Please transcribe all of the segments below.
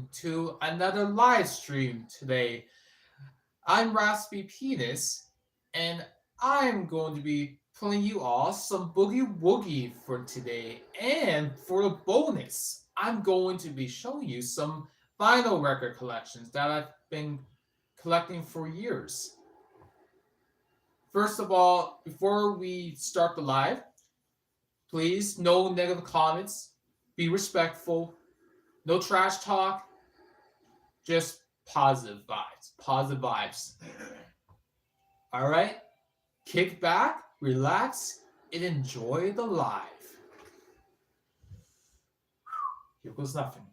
welcome to another live stream today. I'm RhapsodyPianist, and I'm going to be playing you all some Boogie Woogie for today. And for the bonus, I'm going to be showing you some vinyl record collections that I've been collecting for years. First of all, before we start the live, please no negative comments, be respectful, no trash talk, just positive vibes. Positive vibes. All right? Kick back, relax, and enjoy the live. Here goes nothing.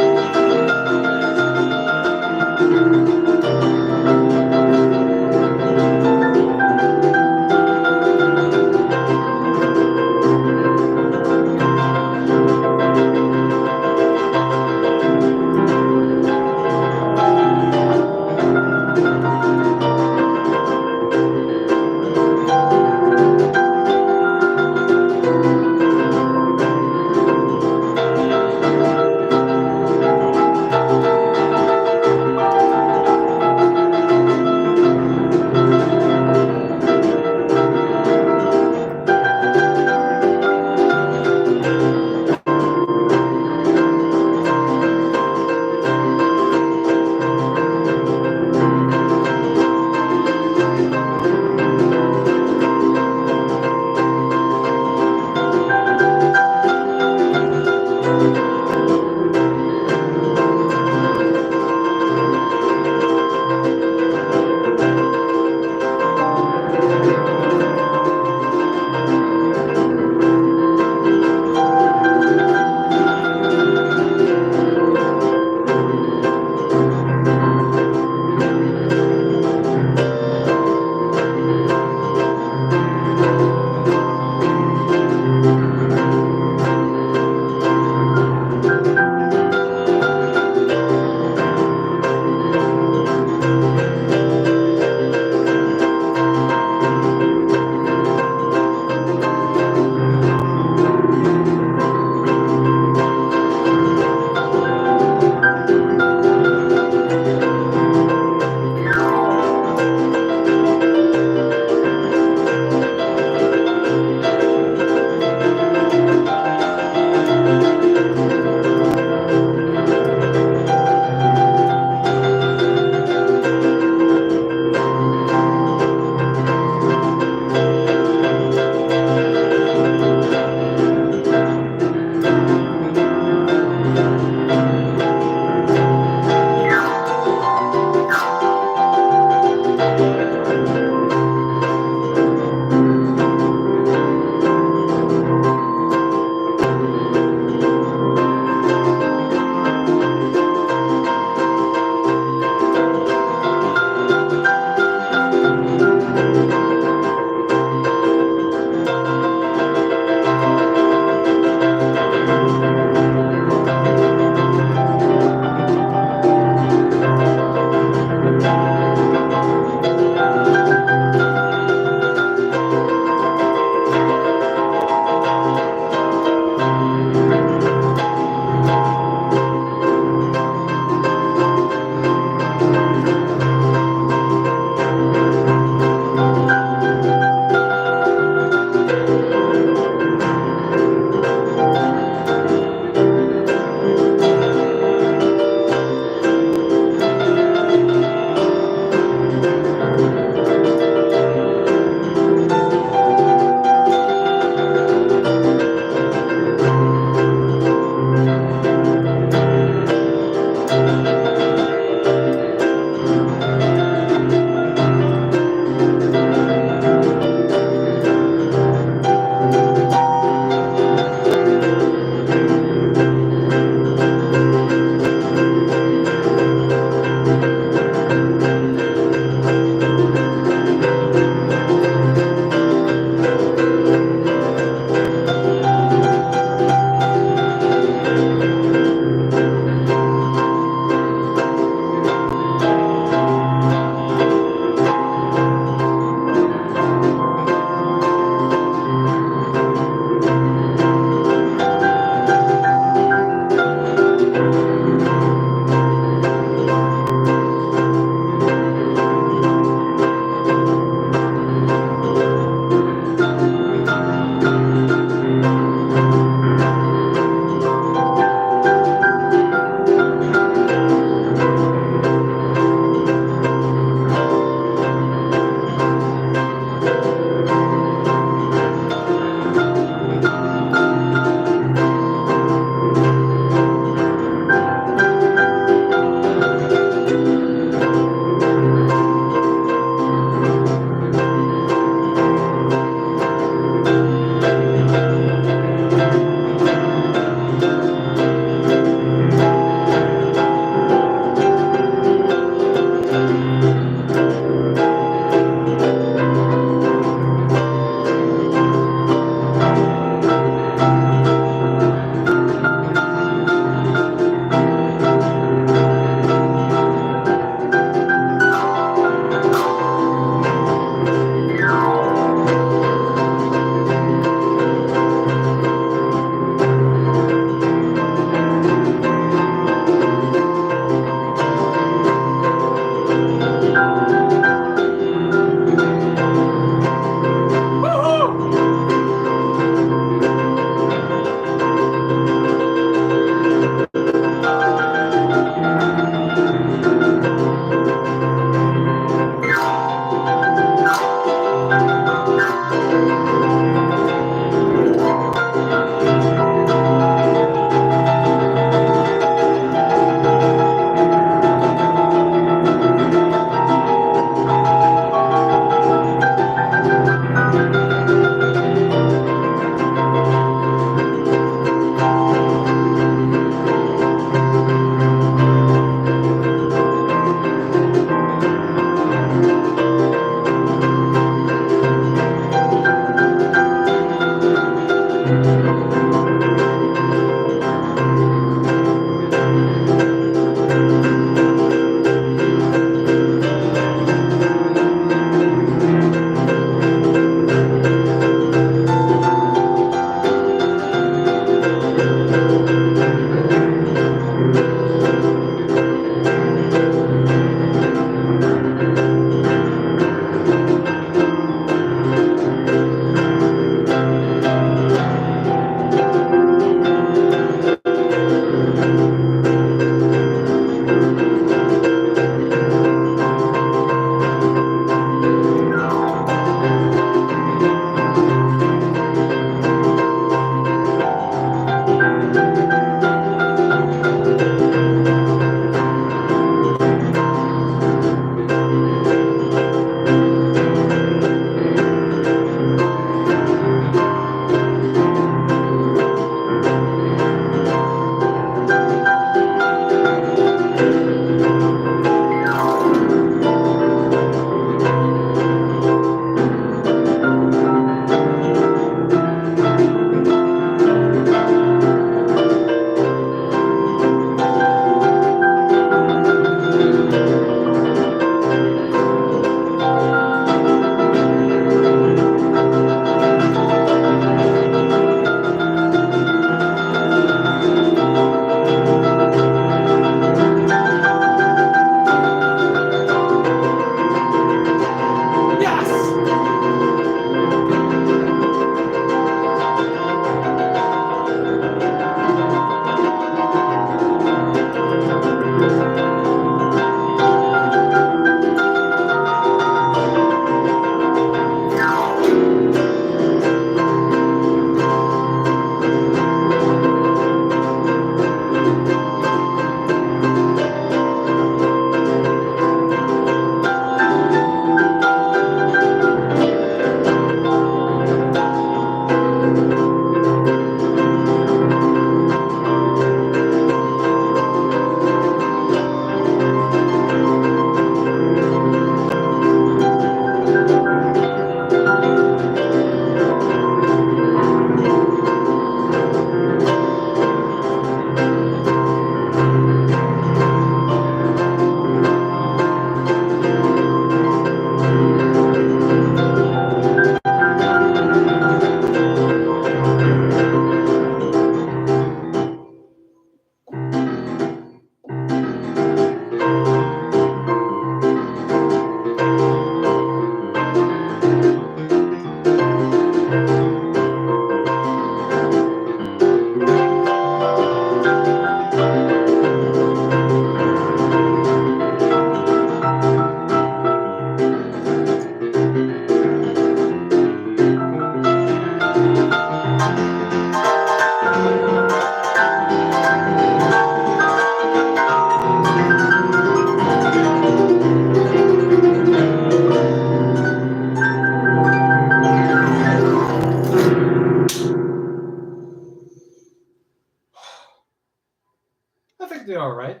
did all right.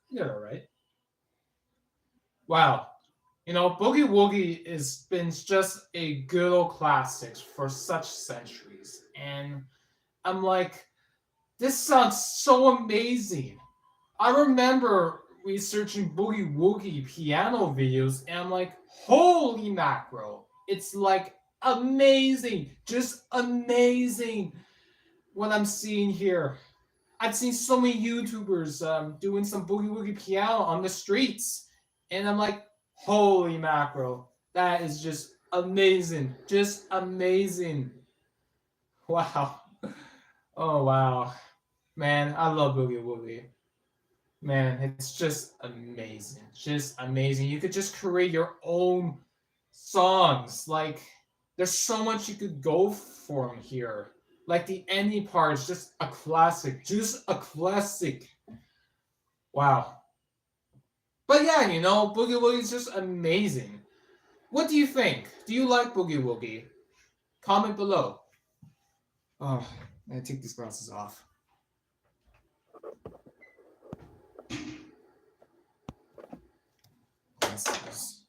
You did all right. Wow. You know, Boogie Woogie has been just a good old classic for such centuries. And I'm like, this sounds so amazing. I remember researching Boogie Woogie piano videos, and I'm like, holy mackerel. It's like amazing. Just amazing what I'm seeing here. I've seen so many YouTubers doing some boogie woogie piano on the streets, and I'm like, holy mackerel, that is just amazing, just amazing. Wow, oh wow, man, I love boogie woogie. Man, it's just amazing, just amazing. You could just create your own songs. Like, there's so much you could go from here. Like the ending part is just a classic, just a classic. Wow. But yeah, you know, Boogie Woogie is just amazing. What do you think? Do you like Boogie Woogie? Comment below. Oh, I take these glasses off. Glasses.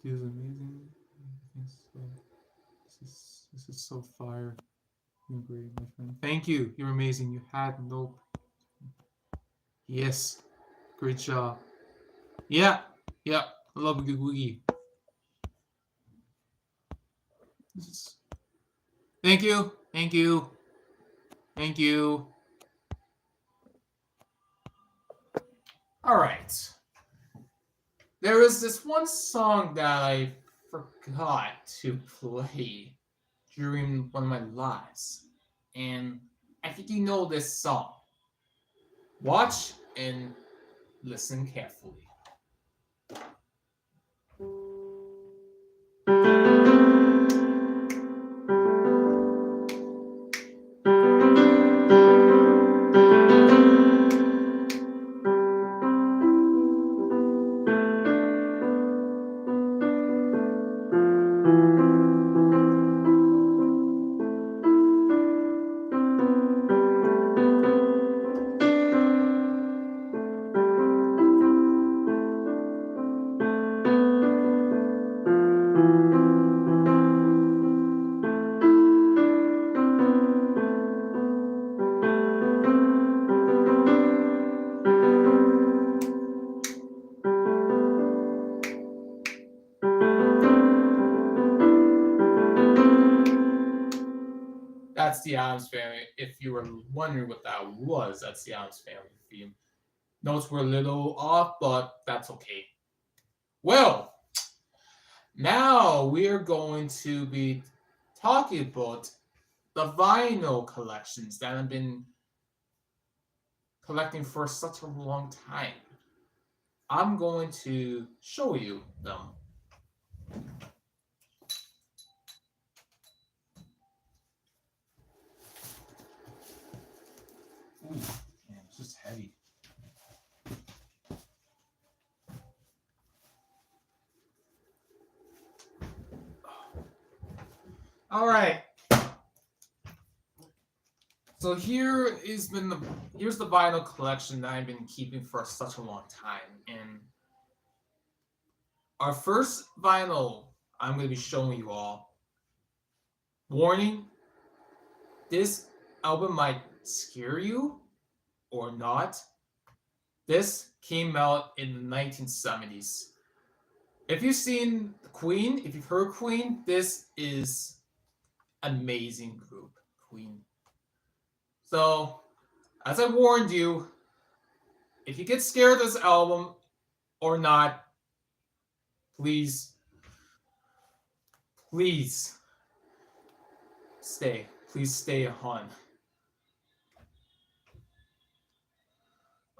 This is amazing. This is so fire. You're great, my friend. Thank you. You're amazing. You had no. Yes. Great job. Yeah. Yeah. I love Boogie Woogie. Thank you. Thank you. Thank you. All right. There was this one song that I forgot to play during one of my lives. And I think you know this song. Watch and listen carefully. That's the Adams Family. If you were wondering what that was, that's the Adams Family theme. Notes were a little off, but that's okay. Well, now we're going to be talking about the vinyl collections that I've been collecting for such a long time. I'm going to show you them. Ooh, man, it's just heavy. All right. So here's the vinyl collection that I've been keeping for such a long time. And our first vinyl I'm going to be showing you all. Warning, this album might scare you or not. This came out in the 1970s. If you've seen Queen, if you've heard Queen, this is amazing group, Queen. So, as I warned you, if you get scared of this album or not, please stay. Please stay on.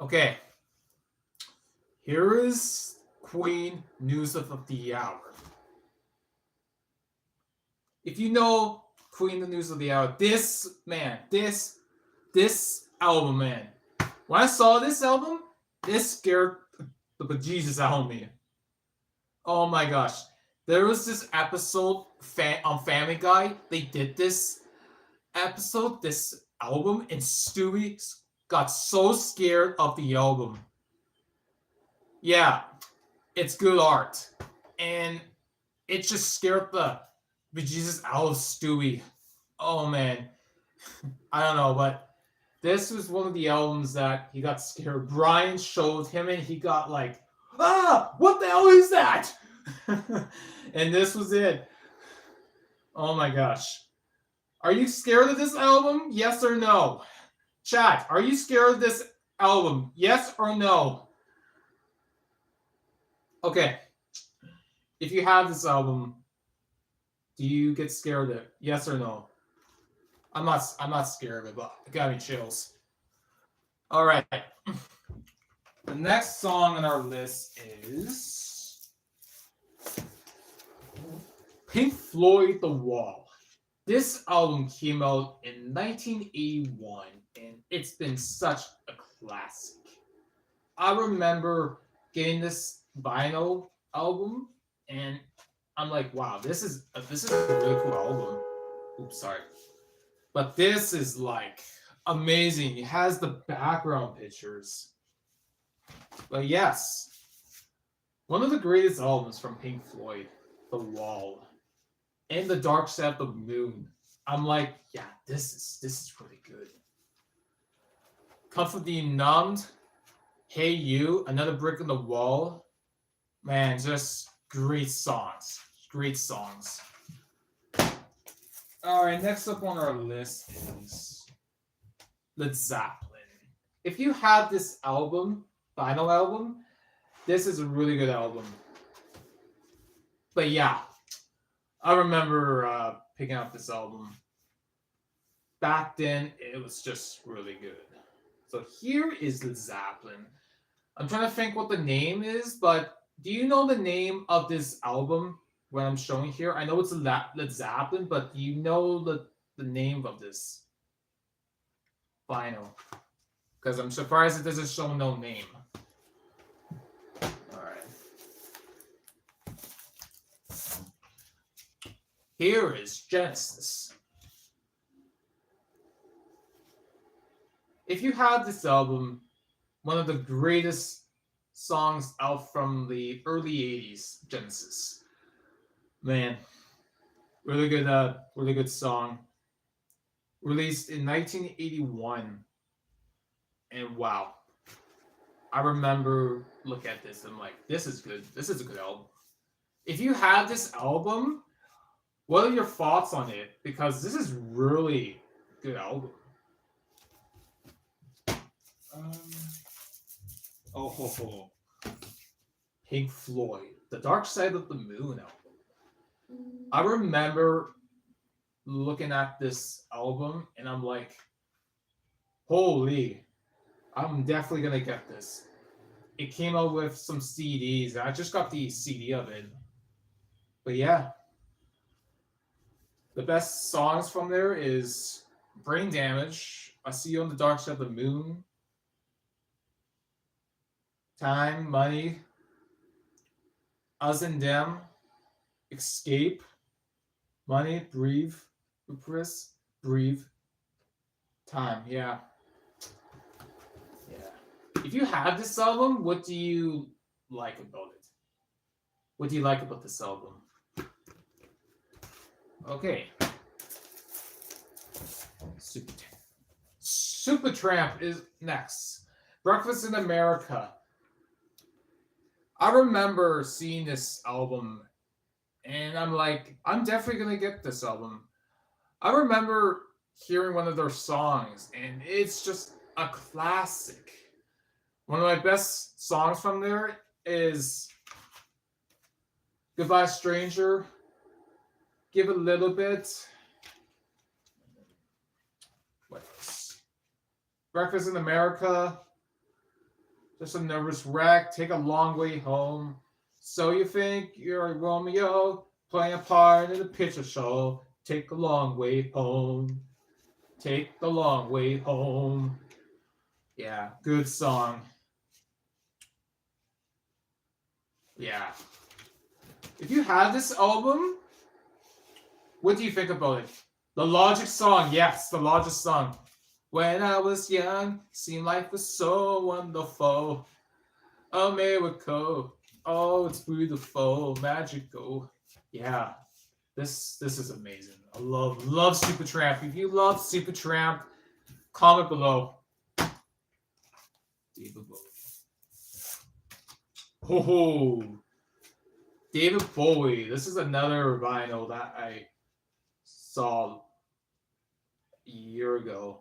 Okay. Here is Queen News of the Hour. If you know Queen the News of the Hour, this album, man. When I saw this album, this scared the bejesus out of me. Oh my gosh. There was this episode on Family Guy. They did this episode, this album, and Stewie got so scared of the album. Yeah, it's good art. And it just scared the bejesus out of Stewie. Oh man. I don't know, but this was one of the albums that he got scared. Brian showed him and he got like, ah, what the hell is that? And this was it. Oh my gosh. Are you scared of this album? Yes or no? Chat, are you scared of this album? Yes or no? Okay. If you have this album, do you get scared of it? Yes or no? I'm not scared of it, but it got me chills. All right. The next song on our list is Pink Floyd The Wall. This album came out in 1981 and it's been such a classic. I remember getting this vinyl album and I'm like, wow, this is a really cool album. Oops, sorry. But this is like amazing. It has the background pictures. But yes, one of the greatest albums from Pink Floyd, The Wall, and The Dark Side of the Moon. I'm like, yeah, this is really good. Comfortably Numbed, Hey You, Another Brick in the Wall. Man, just great songs. Great songs. All right, next up on our list is Led Zeppelin. If you have this album, vinyl album, this is a really good album. But yeah, I remember picking up this album. Back then, it was just really good. So here is Led Zeppelin. I'm trying to think what the name is, but do you know the name of this album? What I'm showing here, I know it's Led Zeppelin, but do you know the name of this vinyl? Because I'm surprised it doesn't show no name. All right. Here is Genesis. If you have this album, one of the greatest songs out from the early 80s, Genesis. Man, really good song. Released in 1981. And wow. I remember looking at this and I'm like, this is good. This is a good album. If you have this album, what are your thoughts on it? Because this is really a good album. Pink Floyd, The Dark Side of the Moon album. I remember looking at this album and I'm like, holy, I'm definitely gonna get this. It came out with some CDs. I just got the CD of it. But yeah. The best songs from there is Brain Damage, I See You on the Dark Side of the Moon, Time, Money, Us and Them, Escape, Money, Breathe, Chris, Breathe, Time. Yeah. If you have this album, what do you like about it? What do you like about this album? Okay. Supertramp is next. Breakfast in America. I remember seeing this album and I'm like, I'm definitely going to get this album. I remember hearing one of their songs and it's just a classic. One of my best songs from there is Goodbye Stranger, Give a Little Bit. What else? Breakfast in America, Just a Nervous Wreck, Take a Long Way Home, So You Think You're a Romeo, Playing a Part in a Picture Show, Take a Long Way Home, Take the Long Way Home. Yeah, good song. Yeah. If you have this album, what do you think about it? The Logic song, yes, the Logic song. When I was young, seemed life was so wonderful. A miracle. Oh, it's beautiful, magical. Yeah, this is amazing. I love Supertramp. If you love Supertramp, comment below. David Bowie. Ho ho. David Bowie. This is another vinyl that I saw a year ago.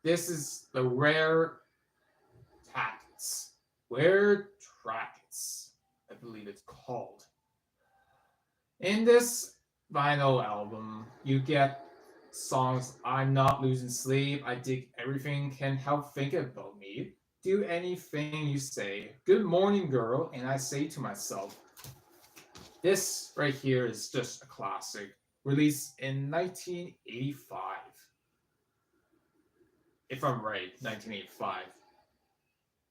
This is the Rare Tackets. Rare Trackets, I believe it's called. In this vinyl album, you get songs I'm Not Losing Sleep, I Dig Everything, Can Help Think About Me, Do Anything You Say, Good Morning Girl, and I Say to Myself. This right here is just a classic, released in 1985. If I'm right, 1985.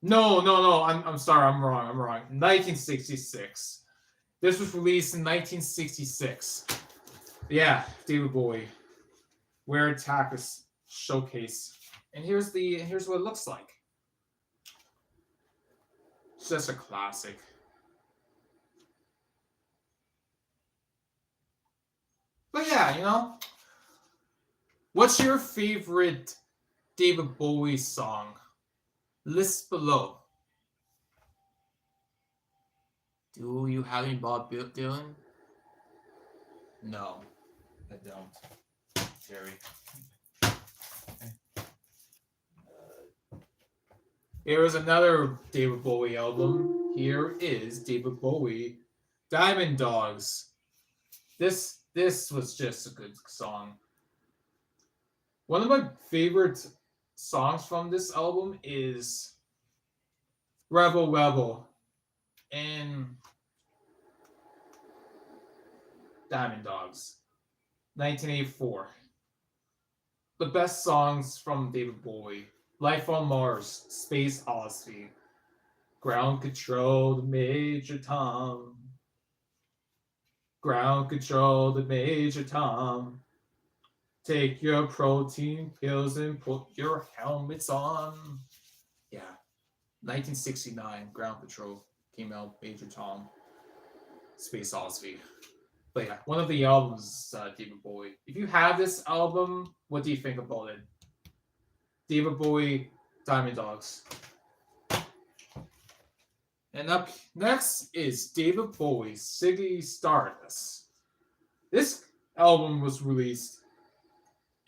No, I'm sorry, I'm wrong. 1966. This was released in 1966. Yeah, David Bowie. Where Attackers Showcase. And here's what it looks like. It's just a classic. But yeah, what's your favorite David Bowie song? List below. Do you have any Bob Dylan? No, I don't. Jerry. Here is another David Bowie album. Here is David Bowie, Diamond Dogs. This was just a good song. One of my favorite songs from this album is Rebel Rebel and Diamond Dogs, 1984. The best songs from David Bowie: Life on Mars, Space Odyssey, Ground Control to Major Tom. Ground Control to Major Tom. Take your protein pills and put your helmets on. Yeah. 1969, Ground Control came out, Major Tom, Space Odyssey. But yeah, one of the albums, David Bowie. If you have this album, what do you think about it? David Bowie, Diamond Dogs. And up next is David Bowie's Ziggy Stardust. This album was released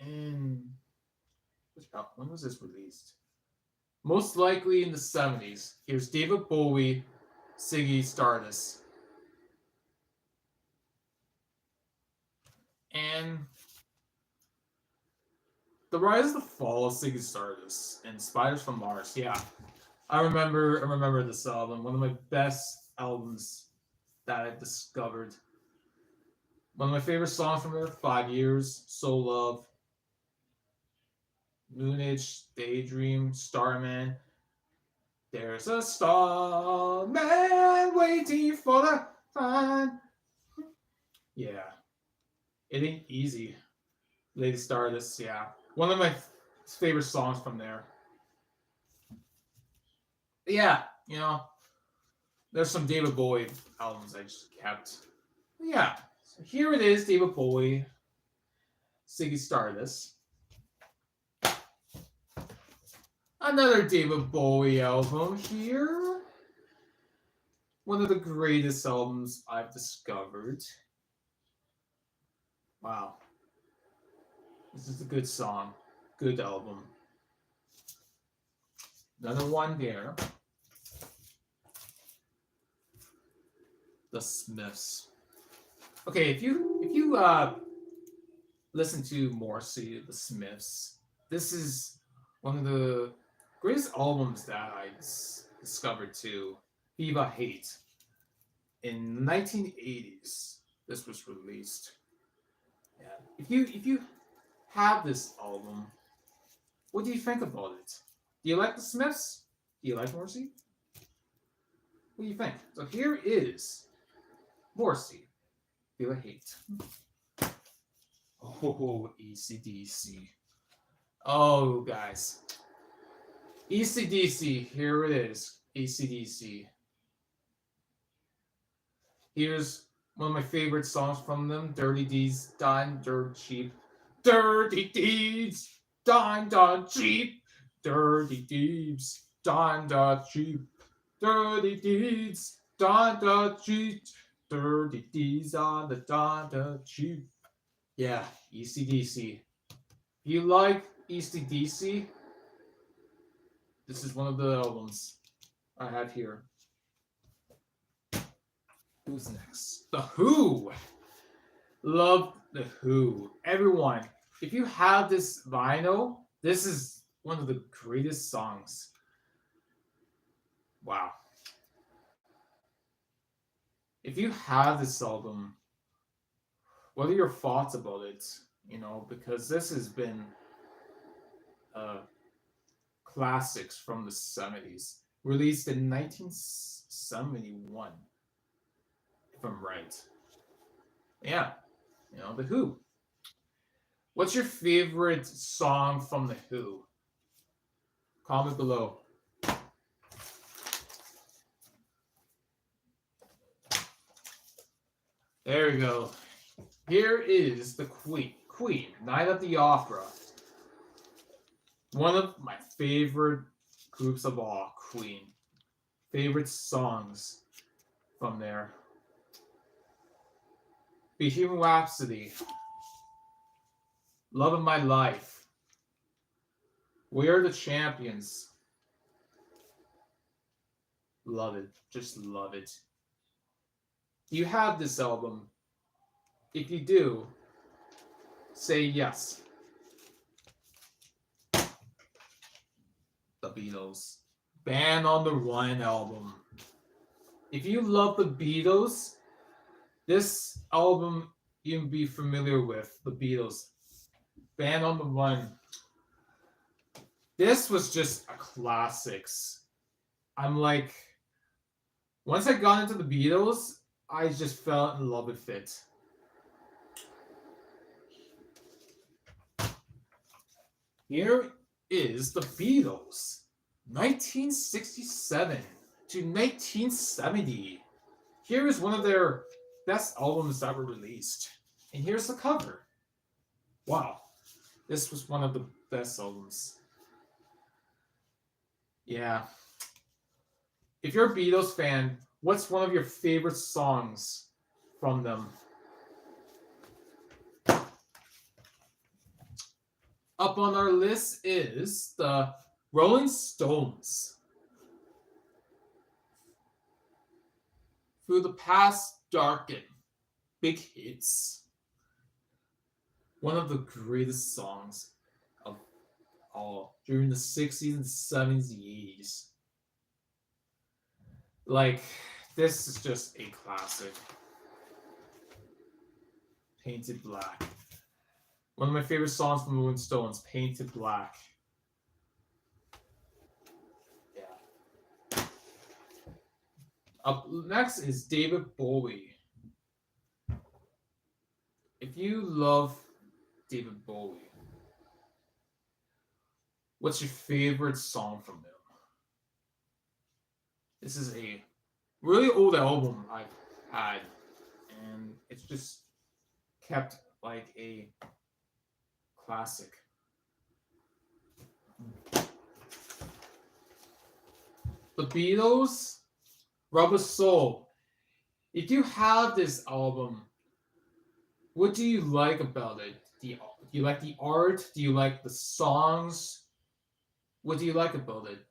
in... when was this released? Most likely in the 70s. Here's David Bowie, Ziggy Stardust. And the rise and the fall of Ziggy Stardust and Spiders from Mars. Yeah, I remember this album. One of my best albums that I discovered. One of my favorite songs from there: 5 Years, Soul Love, Moonage, Daydream, Starman. There's a starman waiting for the fun. Yeah. It Ain't Easy. Lady Stardust, yeah. One of my favorite songs from there. But yeah, there's some David Bowie albums I just kept. But yeah, so here it is, David Bowie, Ziggy Stardust. Another David Bowie album here. One of the greatest albums I've discovered. Wow. This is a good song. Good album. Another one there. The Smiths. Okay, if you listen to Morrissey, The Smiths, this is one of the greatest albums that I discovered too. Viva Hate. In the 1980s, this was released. Yeah. If you have this album, what do you think about it? Do you like the Smiths? Do you like Morrissey? What do you think? So here is Morrissey, Feel a Hate. Oh, AC/DC. Oh, guys. ECDC, here it is. ECDC. Here's one of my favorite songs from them, Dirty Deeds Dine Dirt Cheap. Dirty Deeds Dine Dirt Cheap. Dirty Deeds Dine Dirt Cheap. Dirty Deeds Dine Dirt Cheap. Dirty Deeds on the Dine Dirt Cheap. Yeah, ECDC. You like ECDC? This is one of the albums I have here. Who's next? The Who. Love The Who. Everyone, if you have this vinyl, this is one of the greatest songs. Wow. If you have this album, what are your thoughts about it? You know, because this has been classics from the 70s, released in 1971, if I'm right. Yeah, you know, The Who. What's your favorite song from The Who? Comment below. There we go. Here is the Queen, Night of the Opera. One of my favorite groups of all, Queen. Favorite songs from there. Bohemian Rhapsody. Love of My Life. We Are the Champions. Love it. Just love it. Do you have this album? If you do, say yes. The Beatles. Band on the Run album. If you love the Beatles, this album you'll be familiar with. The Beatles. Band on the Run. This was just a classics. I'm like, once I got into the Beatles, I just fell in love with it. Here is the Beatles, 1967 to 1970. Here is one of their best albums that were released. And here's the cover. Wow, this was one of the best albums. Yeah. If you're a Beatles fan, what's one of your favorite songs from them? Up on our list is the Rolling Stones. Through the Past Darkened. Big hits. One of the greatest songs of all during the 60s and 70s and 80s. Like, this is just a classic. Painted Black. One of my favorite songs from the Rolling Stones, Painted Black. Yeah. Up next is David Bowie. If you love David Bowie, what's your favorite song from him? This is a really old album I've had, and it's just kept like a classic. The Beatles, Rubber Soul. If you have this album, what do you like about it? Do you like the art? Do you like the songs? What do you like about it?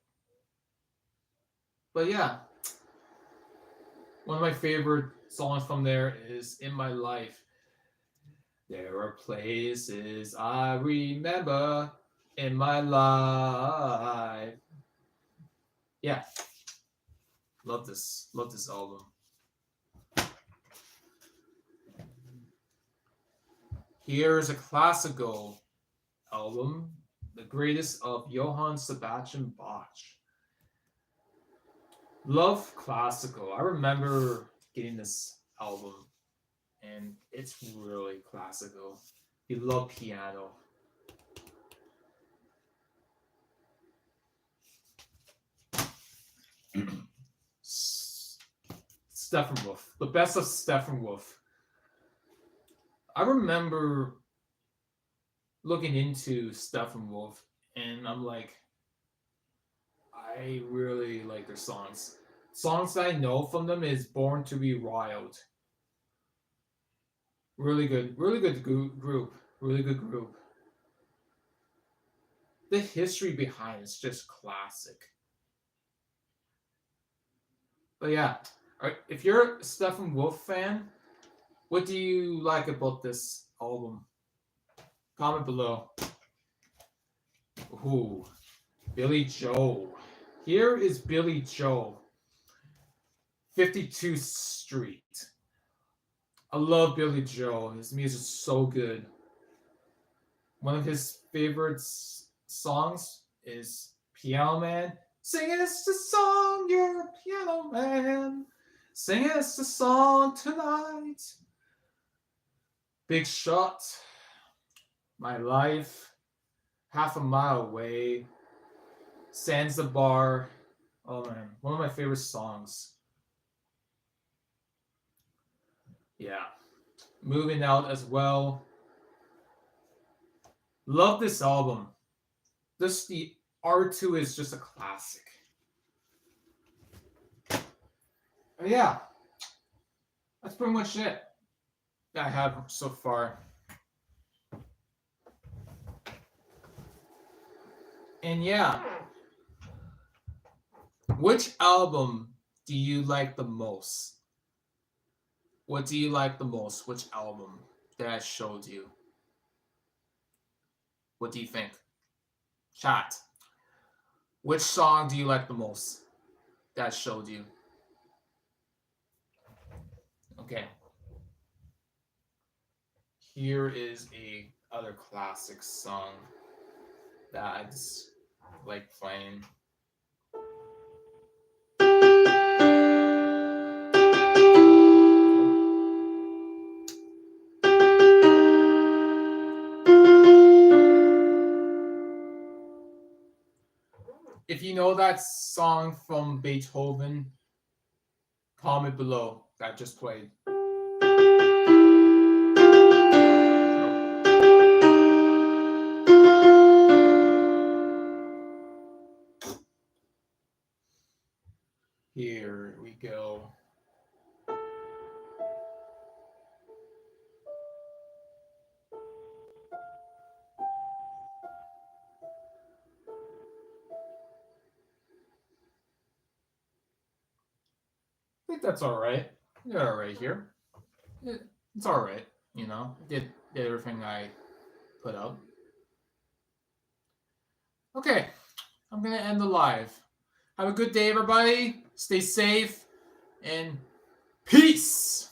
But yeah, one of my favorite songs from there is In My Life. There are places I remember in my life. Yeah. Love this album. Here's a classical album, the greatest of Johann Sebastian Bach. Love classical. I remember getting this album, and it's really classical. You love piano. Steppenwolf, the best of Steppenwolf. I remember looking into Steppenwolf, and I'm like, I really like their songs. Songs that I know from them is "Born to Be Wild." Really good group, really good group. The history behind it's just classic. But yeah, if you're a Steppenwolf fan, what do you like about this album? Comment below. Ooh, Billy Joe. Here is Billy Joe, 52th Street. I love Billy Joe. His music's so good. One of his favorite songs is Piano Man. Sing us the song, you're a piano man. Sing us the song tonight. Big Shot, My Life, Half a Mile Away, Zanzibar. Oh man, one of my favorite songs. Yeah. Moving Out as well. Love this album. This the R2 is just a classic. But yeah. That's pretty much it that I have so far. And yeah. Which album do you like the most? What do you like the most? Which album that I showed you? What do you think? Chat. Which song do you like the most that I showed you? Okay. Here is a other classic song that I just like playing. If you know that song from Beethoven, comment below that I just played. Here we go. I think that's all right. You're all right here. It's all right. You know, did everything I put out. Okay, I'm gonna end the live. Have a good day, everybody. Stay safe and peace.